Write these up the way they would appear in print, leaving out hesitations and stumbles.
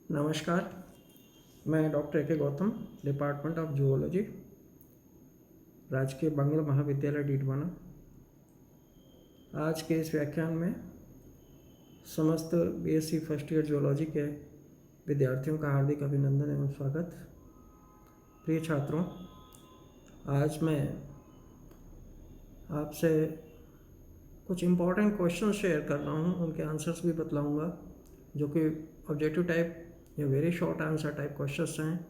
नमस्कार, मैं doctor A K. Gautam, department of zoology, राजकीय बांग्ला महाविद्यालय डीडवाना। आज के इस व्याख्यान में समस्त बीएससी फर्स्ट ईयर जूलॉजी के विद्यार्थियों का हार्दिक अभिनंदन एवं स्वागत। प्रिय छात्रों, आज मैं आपसे कुछ इम्पोर्टेंट क्वेश्चन शेयर कर रहा हूँ, उनके आंसर्स भी बतलाऊँगा, जो कि ऑब्जेक्टिव टाइप या very short answer type questions हैं,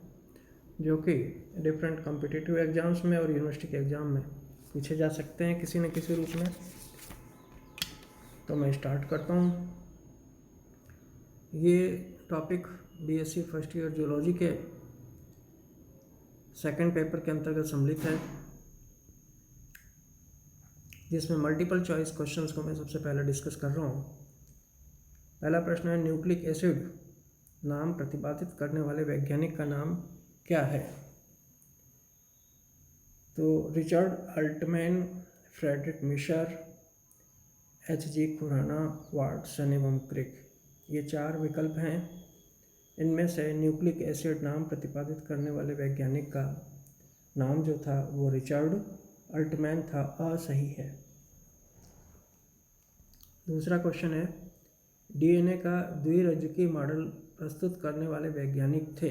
जो कि डिफरेंट कॉम्पिटिटिव एग्जाम्स में और यूनिवर्सिटी के एग्ज़ाम में पूछे जा सकते हैं किसी न किसी रूप में। तो मैं स्टार्ट करता हूँ। ये topic BSc first year zoology के सेकंड पेपर के अंतर्गत सम्मिलित है, जिसमें मल्टीपल चॉइस क्वेश्चंस को मैं सबसे पहले डिस्कस कर रहा हूँ। पहला प्रश्न है, न्यूक्लिक एसिड नाम प्रतिपादित करने वाले वैज्ञानिक का नाम क्या है? तो Richard Altmann, Friedrich Miescher, H G. Khurana, Watson एवं क्रिक, ये चार विकल्प हैं। इनमें से न्यूक्लिक एसिड नाम प्रतिपादित करने वाले वैज्ञानिक का नाम जो था वो रिचर्ड अल्टमैन था, असही है। दूसरा क्वेश्चन है, डीएनए का द्विरज्जुकीय मॉडल प्रस्तुत करने वाले वैज्ञानिक थे।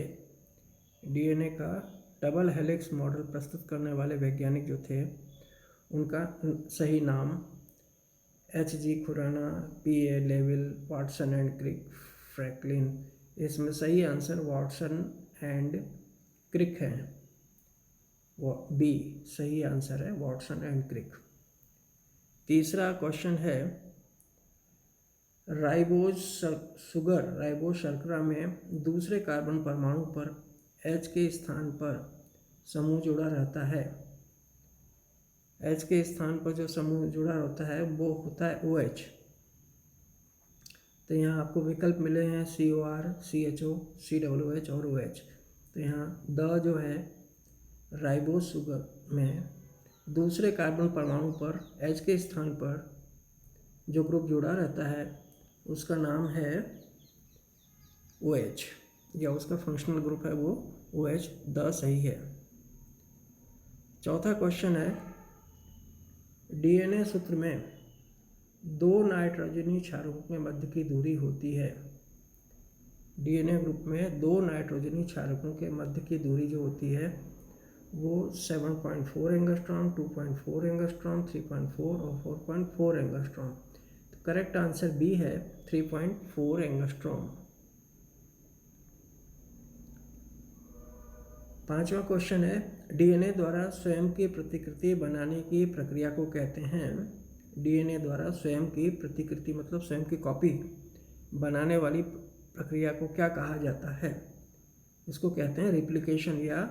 डीएनए का डबल हेलिक्स मॉडल प्रस्तुत करने वाले वैज्ञानिक जो थे, उनका सही नाम H G. Khurana, P A. Levene, Watson and Crick, Franklin. इसमें सही आंसर वाटसन एंड क्रिक है। वो बी सही आंसर है, वाटसन एंड क्रिक। तीसरा क्वेश्चन है, राइबोज शर्करा में दूसरे कार्बन परमाणु पर H के स्थान पर समूह जुड़ा रहता है। H के स्थान पर जो समूह जुड़ा होता है वो होता है OH। तो यहाँ आपको विकल्प मिले हैं COR, CHO, COOH और OH। तो यहाँ द जो है राइबोज शुगर में दूसरे कार्बन परमाणु पर H के स्थान पर जो ग्रुप जुड़ा रहता है उसका नाम है OH, या उसका फंक्शनल ग्रुप है वो OH, द सही है। चौथा क्वेश्चन है, डीएनए सूत्र में दो नाइट्रोजनी क्षारकों के मध्य की दूरी होती है। डीएनए ग्रुप में दो नाइट्रोजनी क्षारकों के मध्य की दूरी जो होती है वो 7.4 एंगस्ट्रॉम, 2.4 एंगस्ट्रॉम, 3.4 और 4.4 एंगस्ट्रॉम। तो करेक्ट आंसर बी है, 3.4 एंगस्ट्रॉम। पांचवा क्वेश्चन है, डीएनए द्वारा स्वयं की प्रतिकृति बनाने की प्रक्रिया को कहते हैं। डीएनए द्वारा स्वयं की प्रतिकृति मतलब स्वयं की कॉपी बनाने वाली प्रक्रिया को क्या कहा जाता है? इसको कहते हैं रिप्लिकेशन। या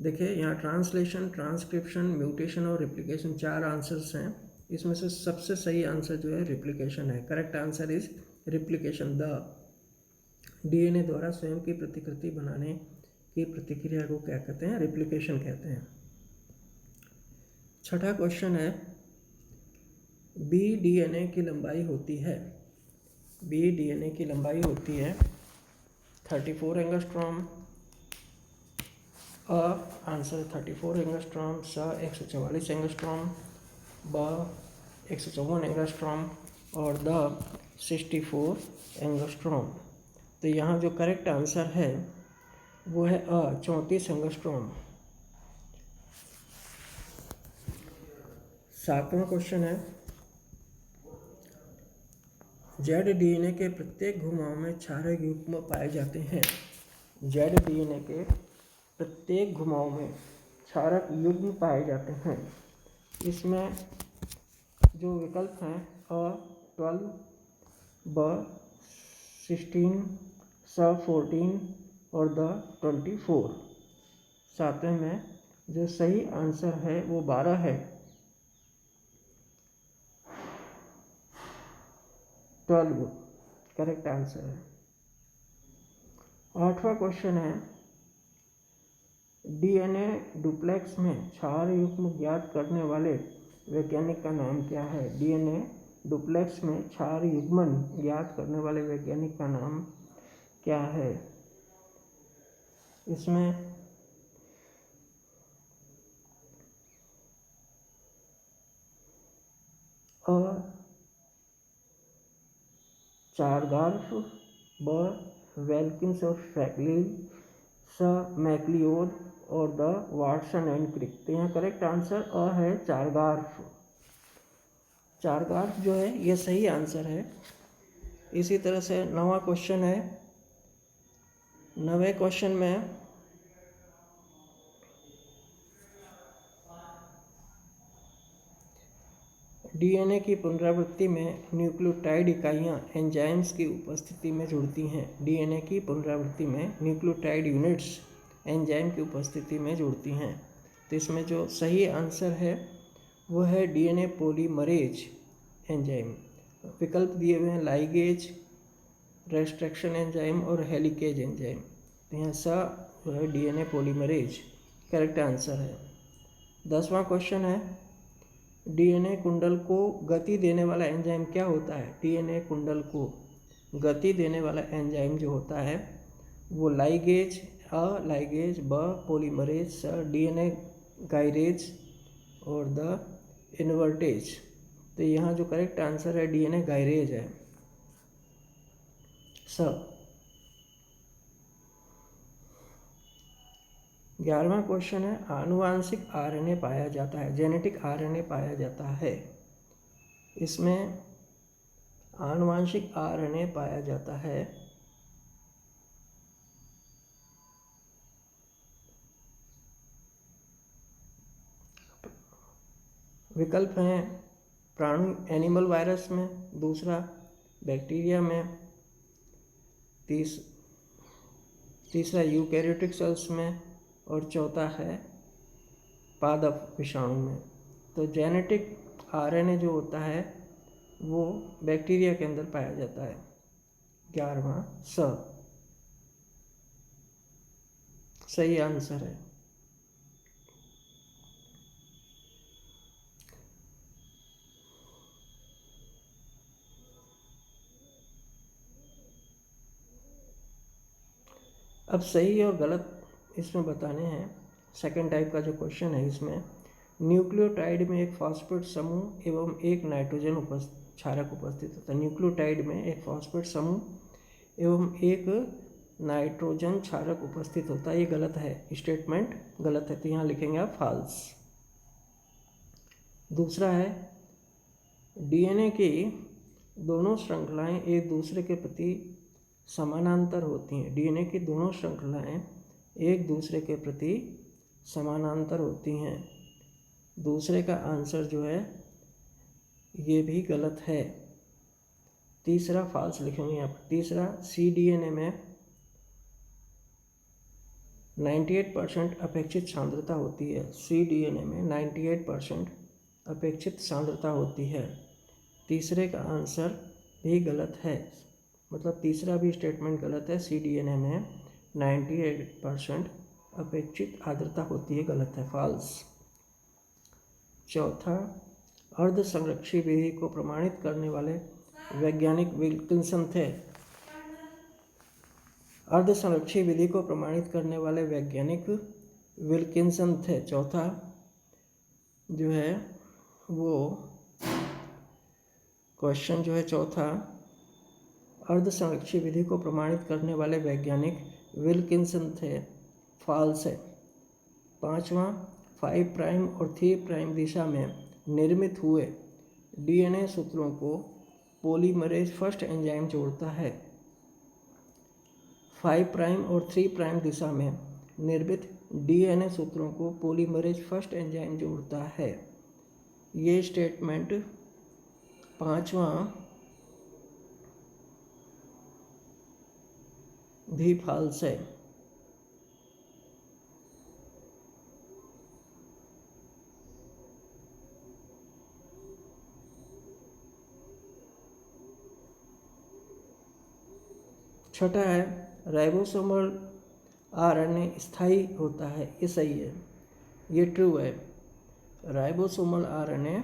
देखिए यहाँ ट्रांसलेशन, ट्रांसक्रिप्शन, म्यूटेशन और रिप्लिकेशन चार आंसर्स हैं। इसमें से सबसे सही आंसर जो है रिप्लिकेशन है। Correct answer is replication. The DNA द्वारा स्वयं की प्रतिकृति बनाने की प्रतिक्रिया को क्या कहते हैं? रिप्लिकेशन कहते हैं। छठा क्वेश्चन है, बी डीएनए की लंबाई होती है। बी डीएनए की लंबाई होती है 34 एंगस्ट्रॉम। आंसर 34 एंगस्ट्रॉम, स 144 एंगस्ट्रॉम, ब 154 एंगस्ट्रॉम और द 64 एंगस्ट्रॉम। तो यहाँ जो करेक्ट आंसर है वो है 34 एंगस्ट्रॉम। सातवां क्वेश्चन है, जेड डीएनए के प्रत्येक घुमाव में क्षारक युग्म पाए जाते हैं। जेड डीएनए के प्रत्येक घुमाव में क्षारक युग्म पाए जाते हैं। इसमें जो विकल्प हैं A12, B16, C14 और द 24। सातवें में जो सही आंसर है वो 12 है, 12 करेक्ट आंसर है। आठवां क्वेश्चन है, डीएनए डुप्लेक्स में क्षार युग्म ज्ञात करने वाले वैज्ञानिक का नाम क्या है? डीएनए डुप्लेक्स में क्षार युग्मन ज्ञात करने वाले वैज्ञानिक का नाम क्या है? इसमें अ चारगार्फ, ब वेल्किंस और फ्रैंकलिन, स मैक्लिओड और द वाटसन एंड क्रिक। तो यहाँ करेक्ट आंसर अ है, चारगार्फ। चारगार्फ जो है ये सही आंसर है। इसी तरह से 9वां क्वेश्चन है। 9वें क्वेश्चन में डीएनए की पुनरावृत्ति में न्यूक्लियोटाइड इकाइयाँ एंजाइम्स की उपस्थिति में जुड़ती हैं। डीएनए की पुनरावृत्ति में न्यूक्लियोटाइड यूनिट्स एंजाइम की उपस्थिति में जुड़ती हैं। तो इसमें जो सही आंसर है वो है डीएनए पॉलीमरेज एंजाइम। विकल्प दिए हुए हैं लाइगेज, रेस्ट्रिक्शन एंजाइम और हेलिकेज एंजाइम। तो यहाँ सा जो है डीएनए पॉलीमरेज करेक्ट आंसर है। 10वां क्वेश्चन है, डीएनए कुंडल को गति देने वाला एंजाइम क्या होता है? डीएनए कुंडल को गति देने वाला एंजाइम जो होता है वो लाइगेज, अ लाइगेज, ब पॉलीमरेज, स डीएनए गायरेज और द इन्वर्टेज। तो यहाँ जो करेक्ट आंसर है डीएनए गायरेज है, स। 11वां क्वेश्चन है, आनुवांशिक आरएनए पाया जाता है, जेनेटिक आरएनए पाया जाता है। इसमें आनुवांशिक आरएनए पाया जाता है विकल्प हैं प्राणी एनिमल वायरस में, दूसरा बैक्टीरिया में, तीसरा यूकैरियोटिक सेल्स में और चौथा है पादप विषाणु में। तो जेनेटिक आरएनए जो होता है वो बैक्टीरिया के अंदर पाया जाता है। 11वां स सही आंसर है। अब सही और गलत इसमें बताने हैं। सेकंड टाइप का जो क्वेश्चन है इसमें न्यूक्लियोटाइड में एक फॉस्फेट समूह एवं एक नाइट्रोजन क्षारक उपस्थित होता है। न्यूक्लियोटाइड में एक फॉस्फेट समूह एवं एक नाइट्रोजन क्षारक उपस्थित होता है। ये गलत है, स्टेटमेंट गलत है, तो यहाँ लिखेंगे आप फॉल्स। दूसरा है डीएनए की दोनों श्रृंखलाएं एक दूसरे के प्रति समानांतर होती हैं। डीएनए की दोनों श्रृंखलाएं एक दूसरे के प्रति समानांतर होती हैं। दूसरे का आंसर जो है ये भी गलत है, तीसरा फॉल्स लिखेंगे यहाँ पर। तीसरा cDNA में 98% अपेक्षित सांद्रता होती है। cDNA में 98% अपेक्षित सांद्रता होती है। तीसरे का आंसर भी गलत है, मतलब तीसरा भी स्टेटमेंट गलत है। cDNA में 98% अपेक्षित आर्द्रता होती है, गलत है, फॉल्स। चौथा अर्ध संरक्षी विधि को प्रमाणित करने वाले वैज्ञानिक विल्किंसन थे। अर्ध संरक्षी विधि को प्रमाणित करने वाले वैज्ञानिक विल्किंसन थे। चौथा जो है वो क्वेश्चन जो है चौथा अर्ध संरक्षी विधि को प्रमाणित करने वाले वैज्ञानिक विल्किंसन थे, फॉल्स है। पांचवा 5 प्राइम और 3 प्राइम दिशा में निर्मित हुए डीएनए सूत्रों को पॉलीमरेज फर्स्ट एंजाइम जोड़ता है। 5 प्राइम और 3 प्राइम दिशा में निर्मित डीएनए सूत्रों को पॉलीमरेज फर्स्ट एंजाइम जोड़ता है। ये स्टेटमेंट पांचवा भी फॉल्स है। छठा है राइबोसोमल आरएनए स्थायी होता है, ये सही है, ये ट्रू है। राइबोसोमल आरएनए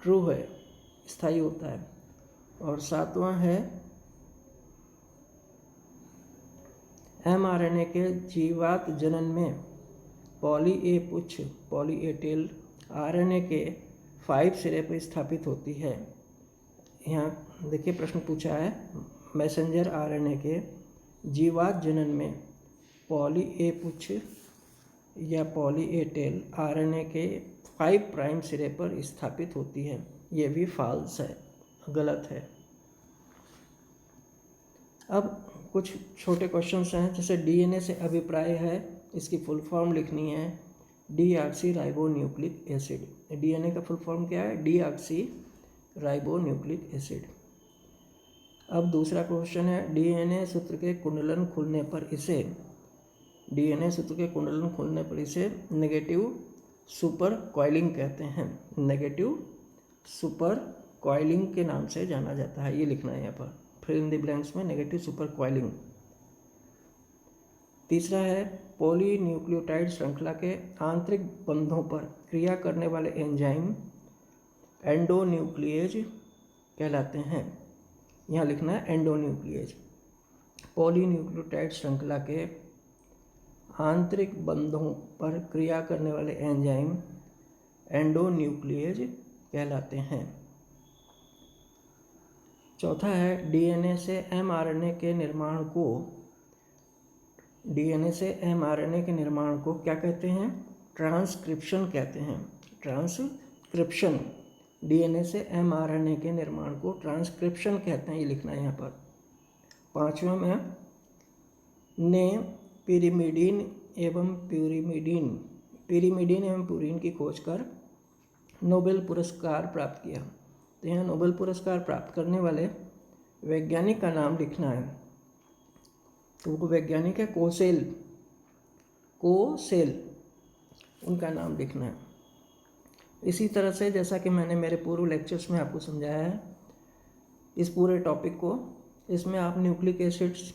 ट्रू है, स्थायी होता है। और सातवां है mRNA के जीवात जनन में पॉली ए पुच्छ पॉली ए टेल RNA के 5 सिरे पर स्थापित होती है। यहाँ देखिए प्रश्न पूछा है, मैसेंजर RNA के जीवात जनन में पॉली ए पुच्छ या पॉली ए टेल RNA के 5 प्राइम सिरे पर स्थापित होती है। ये भी फॉल्स है, गलत है। अब कुछ छोटे क्वेश्चंस हैं, जैसे DNA से अभिप्राय है, इसकी फुल फॉर्म लिखनी है डीऑक्सी राइबोन्यूक्लिक एसिड। DNA का फुल फॉर्म क्या है? Deoxy ribonucleic acid. अब दूसरा क्वेश्चन है, DNA सूत्र के कुंडलन खुलने पर इसे नेगेटिव सुपर कॉइलिंग कहते हैं। नेगेटिव सुपर कॉइलिंग के नाम से जाना जाता है, ये लिखना है यहाँ पर, फिर इन द ब्लैंक्स में नेगेटिव सुपर कॉइलिंग। तीसरा है, पॉलीन्यूक्लियोटाइड श्रृंखला के आंतरिक बंधों पर क्रिया करने वाले एंजाइम एंडोन्यूक्लिएज कहलाते हैं। यहाँ लिखना है एंडोन्यूक्लिएज। पॉलीन्यूक्लियोटाइड श्रृंखला के आंतरिक बंधों पर क्रिया करने वाले एंजाइम एंडोन्यूक्लिएज कहलाते हैं। चौथा है, DNA से mRNA के निर्माण को क्या कहते हैं? ट्रांसक्रिप्शन कहते हैं। ट्रांसक्रिप्शन, DNA से mRNA के निर्माण को ट्रांसक्रिप्शन कहते हैं, ये लिखना है यहाँ पर। पांचवा में, ने पिरिमिडीन एवं प्यूरिन की खोज कर नोबेल पुरस्कार प्राप्त किया। तो यहाँ नोबेल पुरस्कार प्राप्त करने वाले वैज्ञानिक का नाम लिखना है। तो वो वैज्ञानिक है कोसेल, उनका नाम लिखना है। इसी तरह से जैसा कि मैंने मेरे पूर्व लेक्चर्स में आपको समझाया है, इस पूरे टॉपिक को, इसमें आप न्यूक्लिक एसिड्स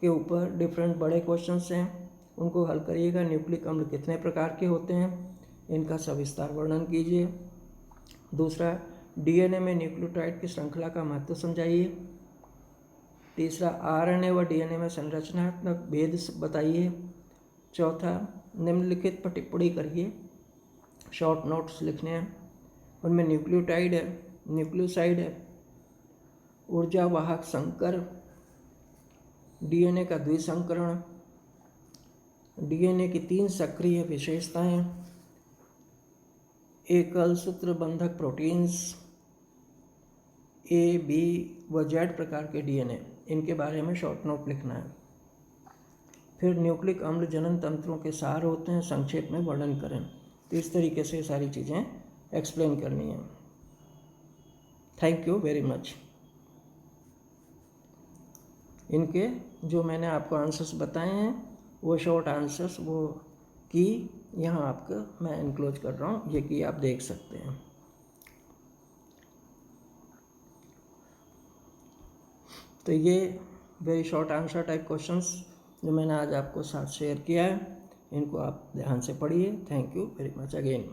के ऊपर डिफरेंट बड़े क्वेश्चंस हैं, उनको हल करिएगा। न्यूक्लिक अम्ल कितने प्रकार के होते हैं, इनका सविस्तार वर्णन कीजिए। दूसरा, DNA में न्यूक्लियोटाइड की श्रृंखला का महत्व समझाइए। तीसरा, RNA व DNA में संरचनात्मक भेद बताइए। चौथा, निम्नलिखित पर टिप्पणी करिए, शॉर्ट नोट्स लिखने हैं। उनमें न्यूक्लियोटाइड है, न्यूक्लियोसाइड है, ऊर्जा वाहक संकर, DNA का द्विसंकरण, DNA की 3 सक्रिय विशेषताएं, एकल सूत्र बंधक प्रोटीन्स, A, B व Z प्रकार के DNA, इनके बारे में शॉर्ट नोट लिखना है। फिर न्यूक्लिक अम्ल जनन तंत्रों के सार होते हैं, संक्षेप में वर्णन करें। तो इस तरीके से सारी चीज़ें एक्सप्लेन करनी है। Thank you very much. इनके जो मैंने आपको आंसर्स बताए हैं, वो शॉर्ट आंसर्स, वो की यहाँ आपको मैं इनक्लोज कर रहा हूँ, ये की आप देख सकते हैं। तो ये very short answer type questions जो मैंने आज आपको साथ शेयर किया है, इनको आप ध्यान से पढ़िए। Thank you very much again.